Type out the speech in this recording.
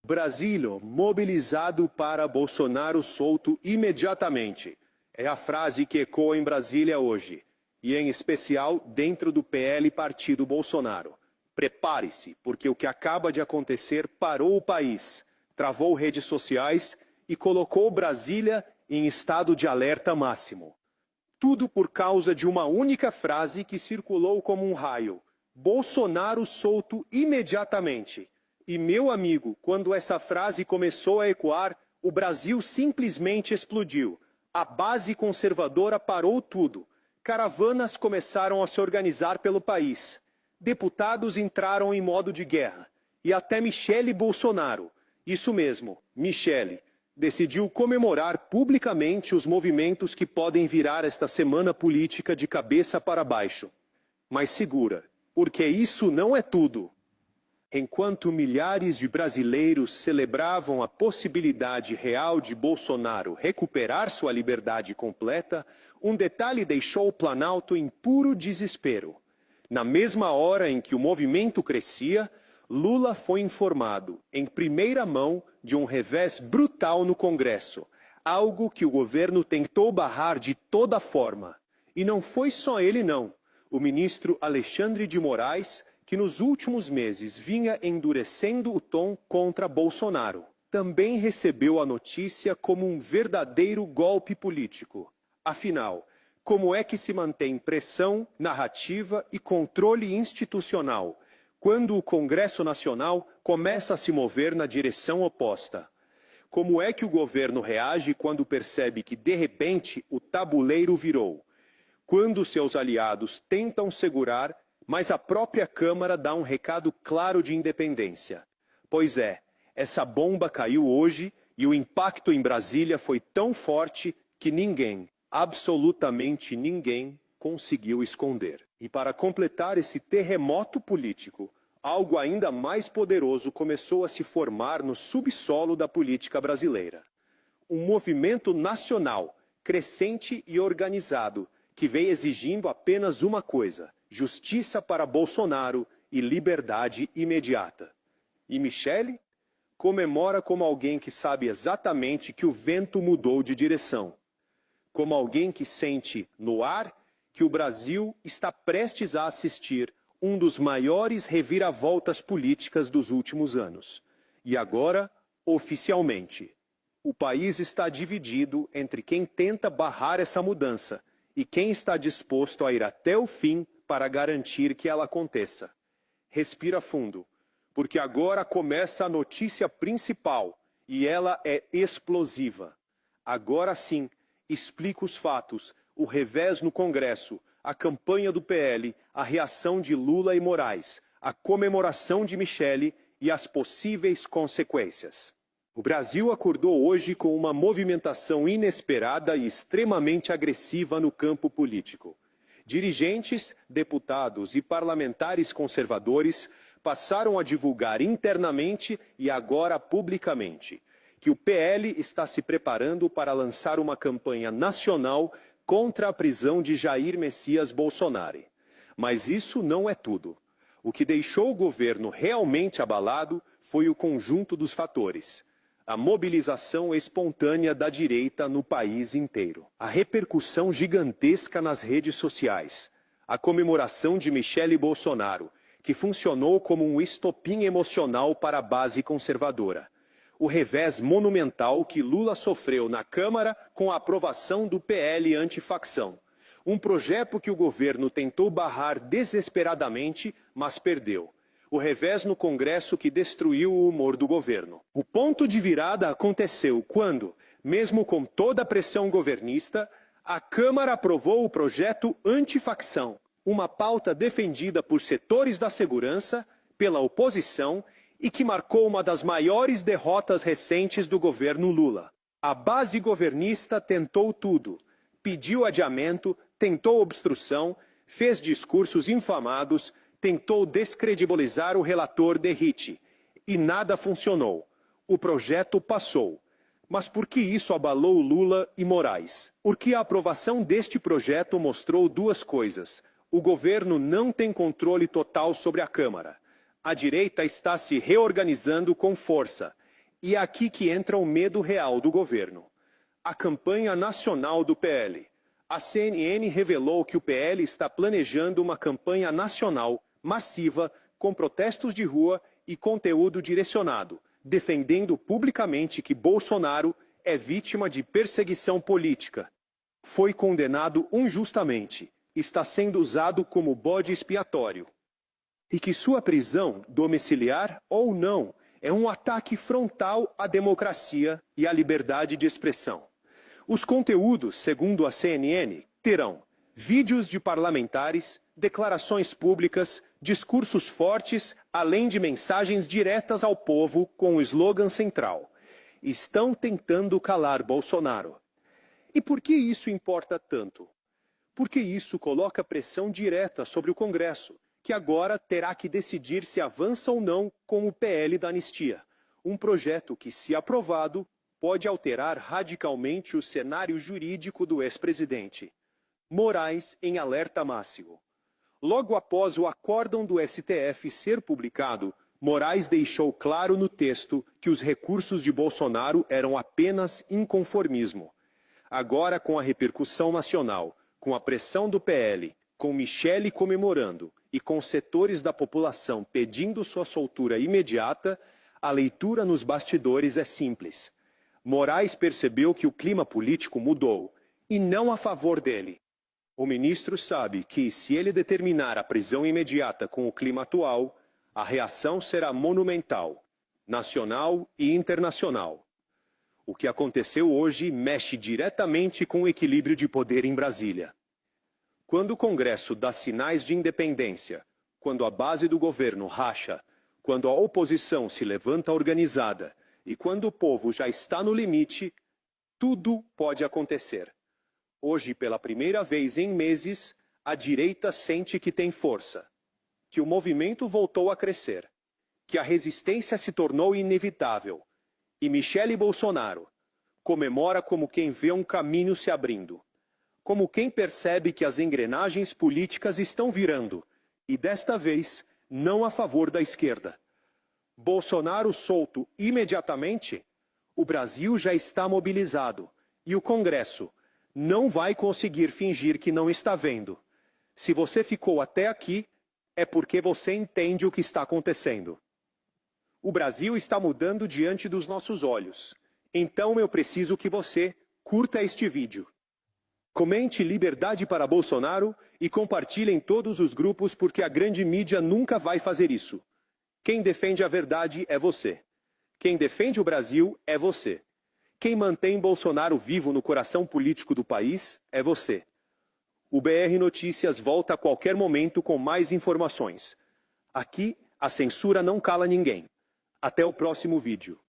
Brasília mobilizado para Bolsonaro solto imediatamente. É a frase que ecoa em Brasília hoje, e em especial dentro do PL Partido Bolsonaro. Prepare-se, porque o que acaba de acontecer parou o país, travou redes sociais e colocou Brasília em estado de alerta máximo. Tudo por causa de uma única frase que circulou como um raio. Bolsonaro solto imediatamente. E, meu amigo, quando essa frase começou a ecoar, o Brasil simplesmente explodiu. A base conservadora parou tudo. Caravanas começaram a se organizar pelo país. Deputados entraram em modo de guerra. E até Michele Bolsonaro, isso mesmo, Michele, decidiu comemorar publicamente os movimentos que podem virar esta semana política de cabeça para baixo. Mas segura, porque isso não é tudo. Enquanto milhares de brasileiros celebravam a possibilidade real de Bolsonaro recuperar sua liberdade completa, um detalhe deixou o Planalto em puro desespero. Na mesma hora em que o movimento crescia, Lula foi informado, em primeira mão, de um revés brutal no Congresso, algo que o governo tentou barrar de toda forma. E não foi só ele não. O ministro Alexandre de Moraes, que nos últimos meses vinha endurecendo o tom contra Bolsonaro, também recebeu a notícia como um verdadeiro golpe político. Afinal, como é que se mantém pressão, narrativa e controle institucional quando o Congresso Nacional começa a se mover na direção oposta? Como é que o governo reage quando percebe que, de repente, o tabuleiro virou? Quando seus aliados tentam segurar, mas a própria Câmara dá um recado claro de independência. Pois é, essa bomba caiu hoje e o impacto em Brasília foi tão forte que ninguém, absolutamente ninguém, conseguiu esconder. E para completar esse terremoto político, algo ainda mais poderoso começou a se formar no subsolo da política brasileira. Um movimento nacional, crescente e organizado, que vem exigindo apenas uma coisa: justiça para Bolsonaro e liberdade imediata. E Michele comemora como alguém que sabe exatamente que o vento mudou de direção. Como alguém que sente no ar que o Brasil está prestes a assistir um dos maiores reviravoltas políticas dos últimos anos. E agora, oficialmente, o país está dividido entre quem tenta barrar essa mudança e quem está disposto a ir até o fim para garantir que ela aconteça. Respira fundo, porque agora começa a notícia principal e ela é explosiva. Agora sim, explica os fatos, o revés no Congresso, a campanha do PL, a reação de Lula e Moraes, a comemoração de Michele e as possíveis consequências. O Brasil acordou hoje com uma movimentação inesperada e extremamente agressiva no campo político. Dirigentes, deputados e parlamentares conservadores passaram a divulgar internamente e agora publicamente que o PL está se preparando para lançar uma campanha nacional contra a prisão de Jair Messias Bolsonaro. Mas isso não é tudo. O que deixou o governo realmente abalado foi o conjunto dos fatores. A mobilização espontânea da direita no país inteiro. A repercussão gigantesca nas redes sociais. A comemoração de Michele Bolsonaro, que funcionou como um estopim emocional para a base conservadora. O revés monumental que Lula sofreu na Câmara com a aprovação do PL antifacção. Um projeto que o governo tentou barrar desesperadamente, mas perdeu. O revés no Congresso que destruiu o humor do governo. O ponto de virada aconteceu quando, mesmo com toda a pressão governista, a Câmara aprovou o projeto antifacção, uma pauta defendida por setores da segurança, pela oposição e que marcou uma das maiores derrotas recentes do governo Lula. A base governista tentou tudo, pediu adiamento, tentou obstrução, fez discursos infamados, tentou descredibilizar o relator Derrite, e nada funcionou. O projeto passou. Mas por que isso abalou Lula e Moraes? Porque a aprovação deste projeto mostrou duas coisas. O governo não tem controle total sobre a Câmara. A direita está se reorganizando com força. E é aqui que entra o medo real do governo. A campanha nacional do PL. A CNN revelou que o PL está planejando uma campanha nacional massiva com protestos de rua e conteúdo direcionado, defendendo publicamente que Bolsonaro é vítima de perseguição política. Foi condenado injustamente, está sendo usado como bode expiatório. E que sua prisão, domiciliar ou não, é um ataque frontal à democracia e à liberdade de expressão. Os conteúdos, segundo a CNN, terão vídeos de parlamentares, declarações públicas, discursos fortes, além de mensagens diretas ao povo com o slogan central: estão tentando calar Bolsonaro. E por que isso importa tanto? Porque isso coloca pressão direta sobre o Congresso, que agora terá que decidir se avança ou não com o PL da anistia, um projeto que, se aprovado, pode alterar radicalmente o cenário jurídico do ex-presidente. Moraes em alerta máximo. Logo após o acórdão do STF ser publicado, Moraes deixou claro no texto que os recursos de Bolsonaro eram apenas inconformismo. Agora, com a repercussão nacional, com a pressão do PL, com Michele comemorando e com setores da população pedindo sua soltura imediata, a leitura nos bastidores é simples. Moraes percebeu que o clima político mudou, e não a favor dele. O ministro sabe que, se ele determinar a prisão imediata com o clima atual, a reação será monumental, nacional e internacional. O que aconteceu hoje mexe diretamente com o equilíbrio de poder em Brasília. Quando o Congresso dá sinais de independência, quando a base do governo racha, quando a oposição se levanta organizada e quando o povo já está no limite, tudo pode acontecer. Hoje, pela primeira vez em meses, a direita sente que tem força, que o movimento voltou a crescer, que a resistência se tornou inevitável. E Michele Bolsonaro comemora como quem vê um caminho se abrindo, como quem percebe que as engrenagens políticas estão virando, e desta vez, não a favor da esquerda. Bolsonaro solto imediatamente, o Brasil já está mobilizado, e o Congresso não vai conseguir fingir que não está vendo. Se você ficou até aqui, é porque você entende o que está acontecendo. O Brasil está mudando diante dos nossos olhos. Então eu preciso que você curta este vídeo. Comente liberdade para Bolsonaro e compartilhe em todos os grupos, porque a grande mídia nunca vai fazer isso. Quem defende a verdade é você. Quem defende o Brasil é você. Quem mantém Bolsonaro vivo no coração político do país é você. O BR Notícias volta a qualquer momento com mais informações. Aqui, a censura não cala ninguém. Até o próximo vídeo.